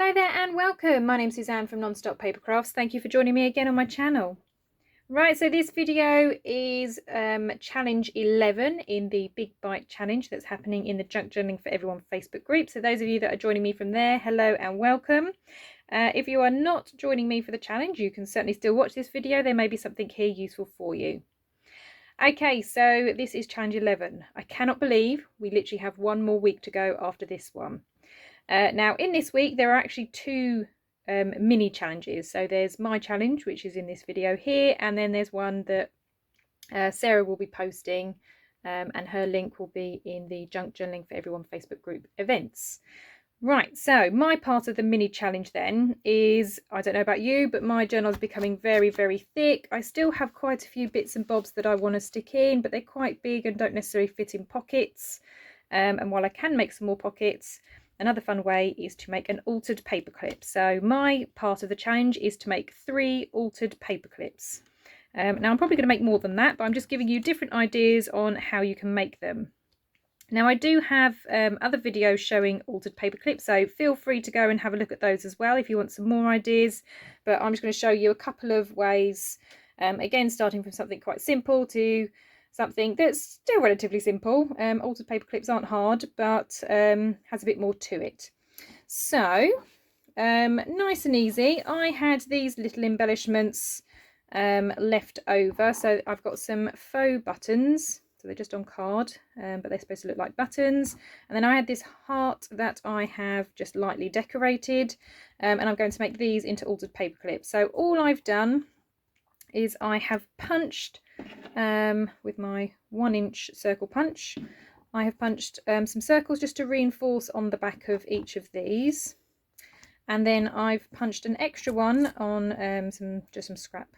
Hello there and welcome. My name's Suzanne from Non-Stop Paper Crafts. Thank you for joining me again on my channel. Right, so this video is challenge 11 in the Big Bite challenge that's happening in the Junk Journaling for Everyone Facebook group. So those of you that are joining me from there, hello and welcome. If you are not joining me for the challenge, you can certainly still watch this video. There may be something here useful for you. Okay, so this is challenge 11. I cannot believe we literally have one more week to go after this one. Now in this week there are actually two mini challenges. So there's my challenge, which is in this video here, and then there's one that Sarah will be posting, and her link will be in the Junk Journaling for Everyone Facebook group events. Right, so my part of the mini challenge then is, I don't know about you, but my journal is becoming very, very thick. I still have quite a few bits and bobs that I want to stick in, but they're quite big and don't necessarily fit in pockets. And while I can make some more pockets, another fun way is to make an altered paperclip. So my part of the challenge is to make 3 altered paperclips. Now I'm probably going to make more than that, but I'm just giving you different ideas on how you can make them. Now I do have other videos showing altered paperclips, so feel free to go and have a look at those as well if you want some more ideas. But I'm just going to show you a couple of ways, again starting from something quite simple to something that's still relatively simple. Altered paperclips aren't hard, but has a bit more to it. So nice and easy. I had these little embellishments left over, so I've got some faux buttons, so they're just on card, but they're supposed to look like buttons. And then I had this heart that I have just lightly decorated, and I'm going to make these into altered paperclips. So all I've done is I have punched with my 1-inch circle punch. I have punched some circles just to reinforce on the back of each of these, and then I've punched an extra one on some scrap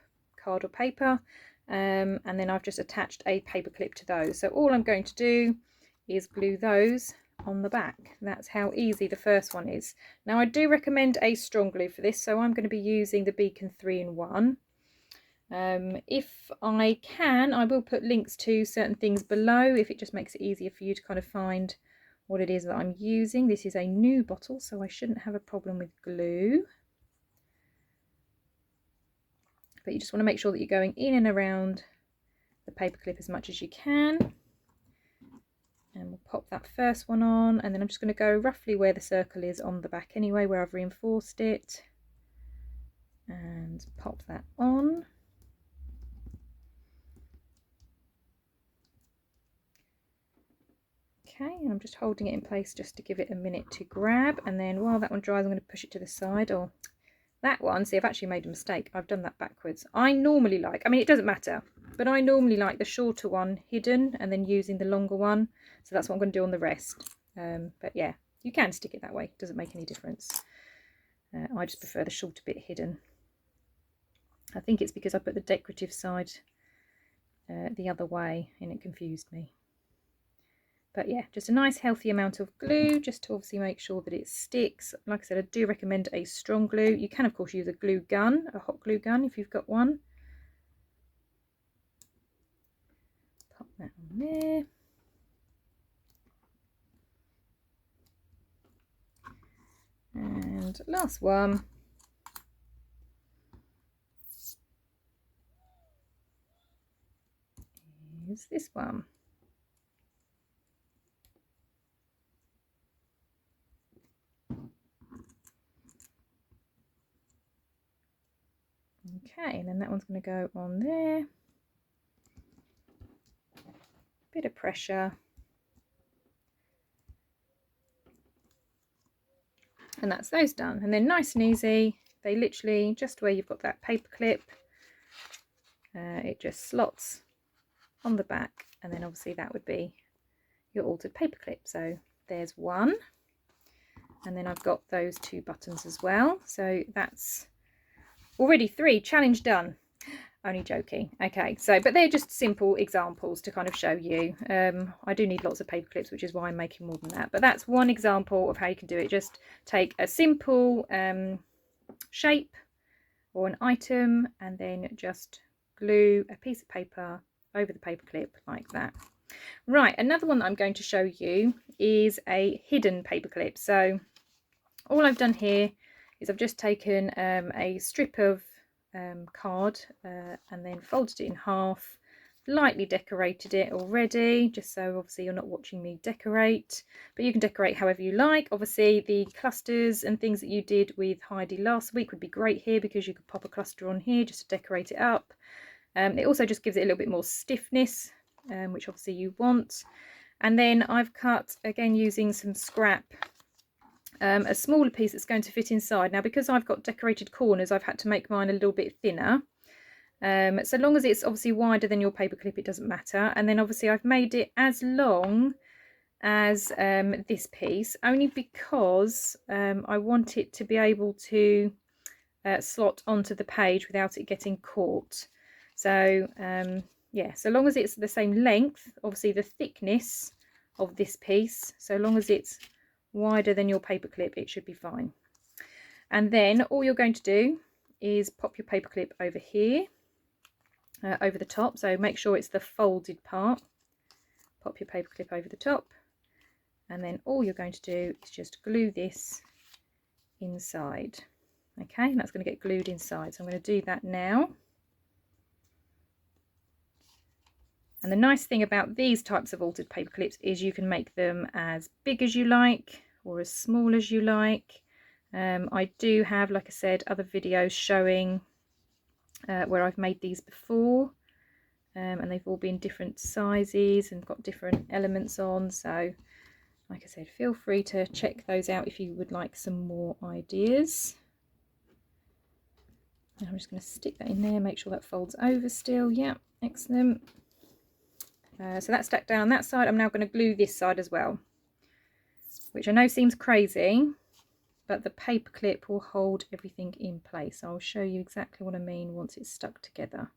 card or paper, and then I've just attached a paper clip to those. So all I'm going to do is glue those on the back. That's how easy the first one is. Now I do recommend a strong glue for this, so I'm going to be using the Beacon 3-in-1. If I can, I will put links to certain things below if it just makes it easier for you to kind of find what it is that I'm using. This is a new bottle, so I shouldn't have a problem with glue. But you just want to make sure that you're going in and around the paperclip as much as you can. And we'll pop that first one on, and then I'm just going to go roughly where the circle is on the back anyway, where I've reinforced it, and pop that on. Okay, and I'm just holding it in place just to give it a minute to grab, and then while that one dries I'm going to push it to the side. Or that one, see, I've actually made a mistake. I've done that backwards. I normally like, I mean it doesn't matter, but I normally like the shorter one hidden and then using the longer one. So that's what I'm going to do on the rest. But yeah, you can stick it that way, it doesn't make any difference. I just prefer the shorter bit hidden. I think it's because I put the decorative side the other way and it confused me. But yeah, just a nice healthy amount of glue, just to obviously make sure that it sticks. Like I said, I do recommend a strong glue. You can of course use a glue gun, a hot glue gun if you've got one. Pop that on there. And last one. Is this one. Okay, and then that one's going to go on there. Bit of pressure. And that's those done. And then nice and easy, they literally, just where you've got that paper clip, it just slots on the back, and then obviously that would be your altered paper clip. So there's one, and then I've got those 2 buttons as well. So that's already 3. Challenge done. Only joking. Okay, so but they're just simple examples to kind of show you. I do need lots of paper clips, which is why I'm making more than that. But that's one example of how you can do it. Just take a simple shape or an item, and then just glue a piece of paper over the paper clip like that. Right, another one that I'm going to show you is a hidden paper clip. So all I've done here is I've just taken a strip of card and then folded it in half, lightly decorated it already, just so obviously you're not watching me decorate, but you can decorate however you like. Obviously the clusters and things that you did with Heidi last week would be great here, because you could pop a cluster on here just to decorate it up. It also just gives it a little bit more stiffness, which obviously you want. And then I've cut, again using some scrap, a smaller piece that's going to fit inside. Now because I've got decorated corners, I've had to make mine a little bit thinner. So long as it's obviously wider than your paperclip, it doesn't matter. And then obviously I've made it as long as this piece, only because I want it to be able to slot onto the page without it getting caught. So yeah, so long as it's the same length, obviously the thickness of this piece, so long as it's wider than your paperclip, it should be fine. And then all you're going to do is pop your paperclip over here, over the top, so make sure it's the folded part. Pop your paperclip over the top, and then all you're going to do is just glue this inside. Okay, and that's going to get glued inside, so I'm going to do that now. And the nice thing about these types of altered paper clips is you can make them as big as you like or as small as you like. I do have, like I said, other videos showing where I've made these before, and they've all been different sizes and got different elements on. So like I said, feel free to check those out if you would like some more ideas. And I'm just going to stick that in there, make sure that folds over still. Yeah, excellent. So that's stuck down on that side. I'm now going to glue this side as well, which I know seems crazy, but the paper clip will hold everything in place. I'll show you exactly what I mean once it's stuck together.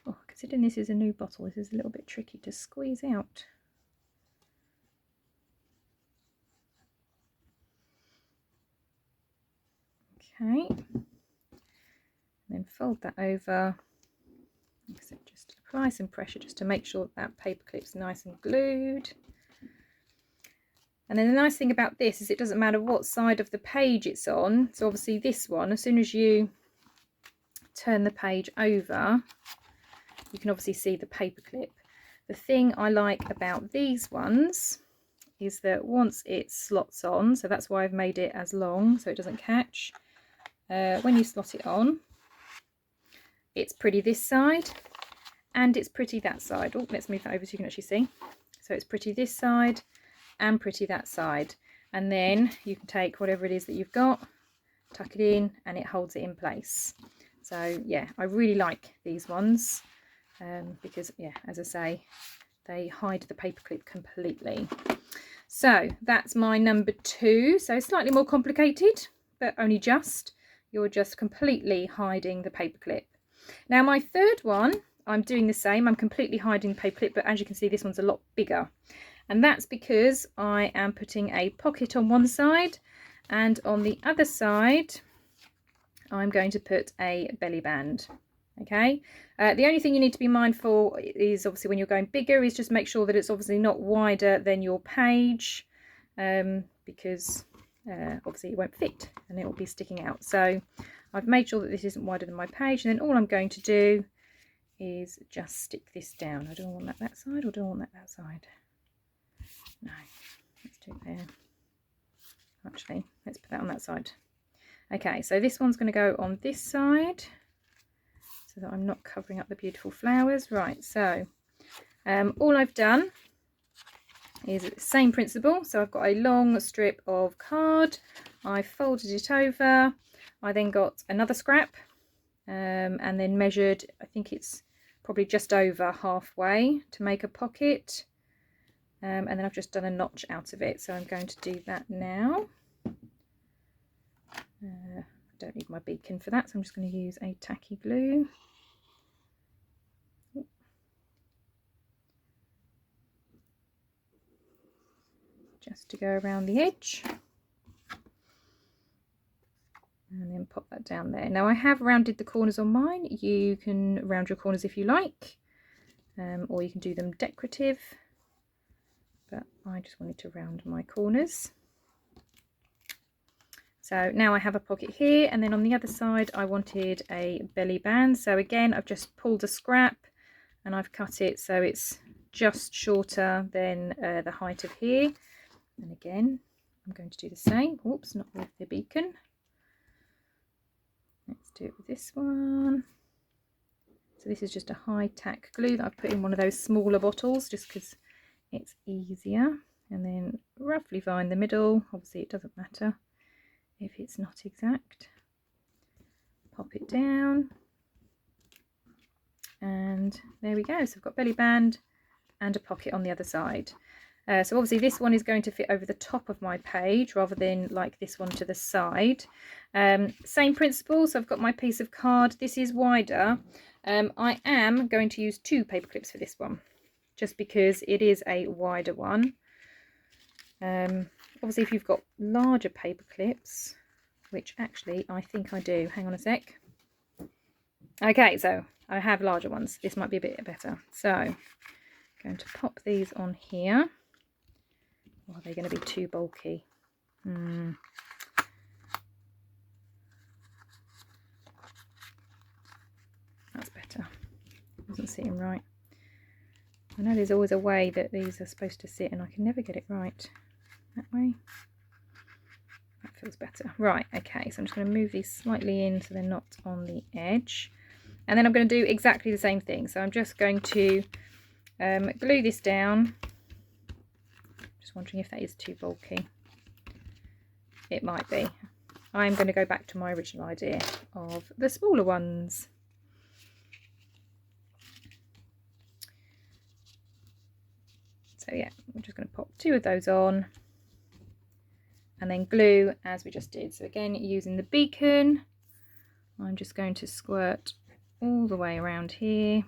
Oh, considering this is a new bottle, this is a little bit tricky to squeeze out. Okay, and then fold that over. So just apply some pressure just to make sure that paper clip's nice and glued. And then the nice thing about this is it doesn't matter what side of the page it's on. So obviously this one, as soon as you turn the page over, you can obviously see the paper clip. The thing I like about these ones is that once it slots on, so that's why I've made it as long so it doesn't catch. When you slot it on, it's pretty this side and it's pretty that side. Oh, let's move that over so you can actually see. So it's pretty this side and pretty that side, and then you can take whatever it is that you've got, tuck it in, and it holds it in place. So yeah, I really like these ones because yeah, as I say, they hide the paper clip completely. So that's my number 2. So slightly more complicated, but only just. You're just completely hiding the paper clip. Now my third one, I'm doing the same. I'm completely hiding the paper clip, but as you can see, this one's a lot bigger. And that's because I am putting a pocket on one side, and on the other side, I'm going to put a belly band. Okay. The only thing you need to be mindful is obviously when you're going bigger is just make sure that it's obviously not wider than your page, because obviously it won't fit and it will be sticking out. So I've made sure that this isn't wider than my page, and then all I'm going to do is just stick this down. I don't want that side, or do I want that side? No, let's do it there. Actually, let's put that on that side. Okay, so this one's going to go on this side so that I'm not covering up the beautiful flowers. Right, so all I've done is the same principle. So I've got a long strip of card, I folded it over, I then got another scrap and then measured, I think it's probably just over halfway to make a pocket, and then I've just done a notch out of it. So I'm going to do that now. I don't need my beacon for that, so I'm just going to use a tacky glue. Just to go around the edge, and then pop that down there. Now I have rounded the corners on mine. You can round your corners if you like, or you can do them decorative, but I just wanted to round my corners. So now I have a pocket here, and then on the other side I wanted a belly band. So again, I've just pulled a scrap and I've cut it so it's just shorter than the height of here. And again, I'm going to do the same. Oops, not with the beacon. Let's do it with this one. So this is just a high tack glue that I've put in one of those smaller bottles just because it's easier. And then roughly find the middle. Obviously it doesn't matter if it's not exact. Pop it down. And there we go. So I've got belly band and a pocket on the other side. So obviously this one is going to fit over the top of my page rather than like this one to the side. Same principle. So I've got my piece of card. This is wider. I am going to use 2 paper clips for this one, just because it is a wider one. Obviously if you've got larger paper clips, which actually I think I do. Hang on a sec. Okay, so I have larger ones. This might be a bit better. So I'm going to pop these on here. Or are they going to be too bulky? That's better. Doesn't sit right. I know there's always a way that these are supposed to sit and I can never get it right. That way. That feels better. Right, okay, so I'm just going to move these slightly in so they're not on the edge. And then I'm going to do exactly the same thing. So I'm just going to glue this down. Just wondering if that is too bulky. It might be. I'm going to go back to my original idea of the smaller ones. So yeah, I'm just going to pop 2 of those on and then glue as we just did. So again, using the beacon, I'm just going to squirt all the way around here.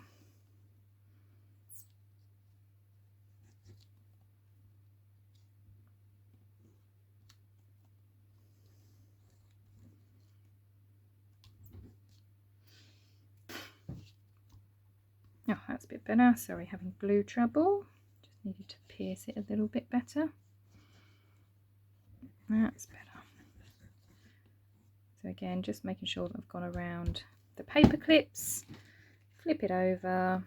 Oh, that's a bit better. Sorry, having glue trouble. Just needed to pierce it a little bit better. That's better. So again, just making sure that I've gone around the paper clips, flip it over,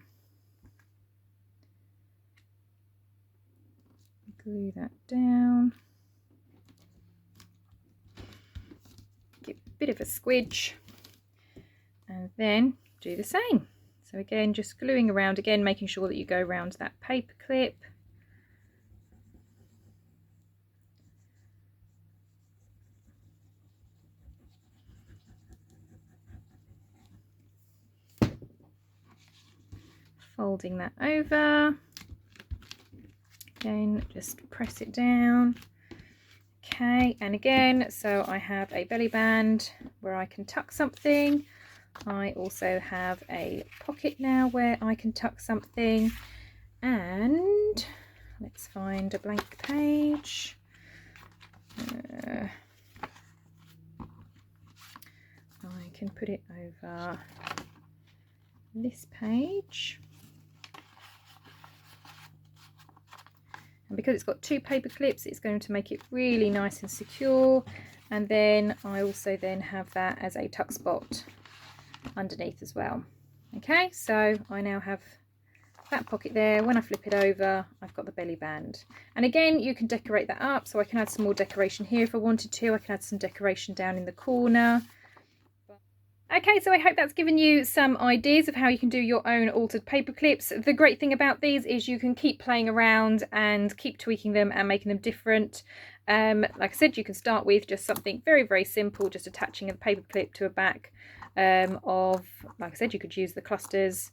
glue that down, give a bit of a squidge, and then do the same. So again, just gluing around, again making sure that you go around that paper clip. Folding that over. Again, just press it down. Okay, and again, so I have a belly band where I can tuck something. I also have a pocket now where I can tuck something. And let's find a blank page. I can put it over this page. And because it's got 2 paper clips, it's going to make it really nice and secure. And then I also then have that as a tuck spot underneath as well. Okay, so I now have that pocket there. When I flip it over, I've got the belly band. And again, you can decorate that up. So I can add some more decoration here if I wanted to. I can add some decoration down in the corner. Okay, so I hope that's given you some ideas of how you can do your own altered paper clips. The great thing about these is you can keep playing around and keep tweaking them and making them different. Like I said, you can start with just something very, very simple, just attaching a paper clip to a back of, like I said, you could use the clusters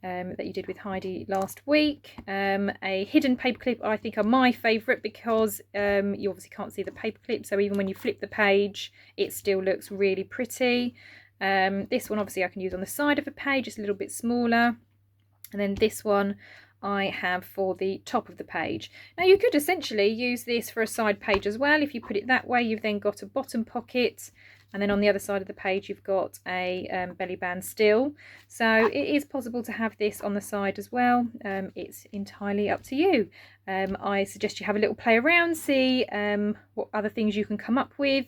that you did with Heidi last week. A hidden paper clip I think are my favourite because you obviously can't see the paper clip, so even when you flip the page it still looks really pretty. This one obviously I can use on the side of a page, it's a little bit smaller, and then this one I have for the top of the page. Now you could essentially use this for a side page as well. If you put it that way, you've then got a bottom pocket, and then on the other side of the page you've got a belly band still. So it is possible to have this on the side as well. It's entirely up to you. I suggest you have a little play around, see what other things you can come up with.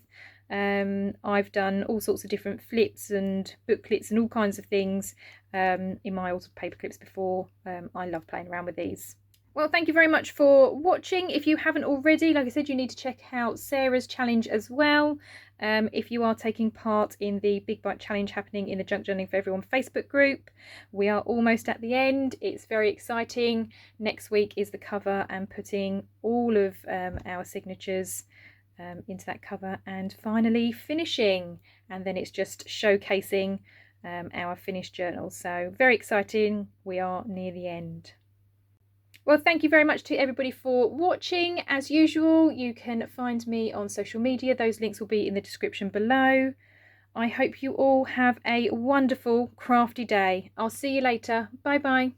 I've done all sorts of different flips and booklets and all kinds of things in my altered paper clips before. I love playing around with these. Well, thank you very much for watching. If you haven't already, like I said, you need to check out Sarah's challenge as well. If you are taking part in the Big Bite Challenge happening in the Junk Journaling for Everyone Facebook group. We are almost at the end. It's very exciting. Next week is the cover and putting all of our signatures into that cover, and finally finishing, and then it's just showcasing our finished journal. So very exciting. We are near the end. Well, thank you very much to everybody for watching. As usual, you can find me on social media. Those links will be in the description below. I hope you all have a wonderful crafty day. I'll see you later. Bye bye.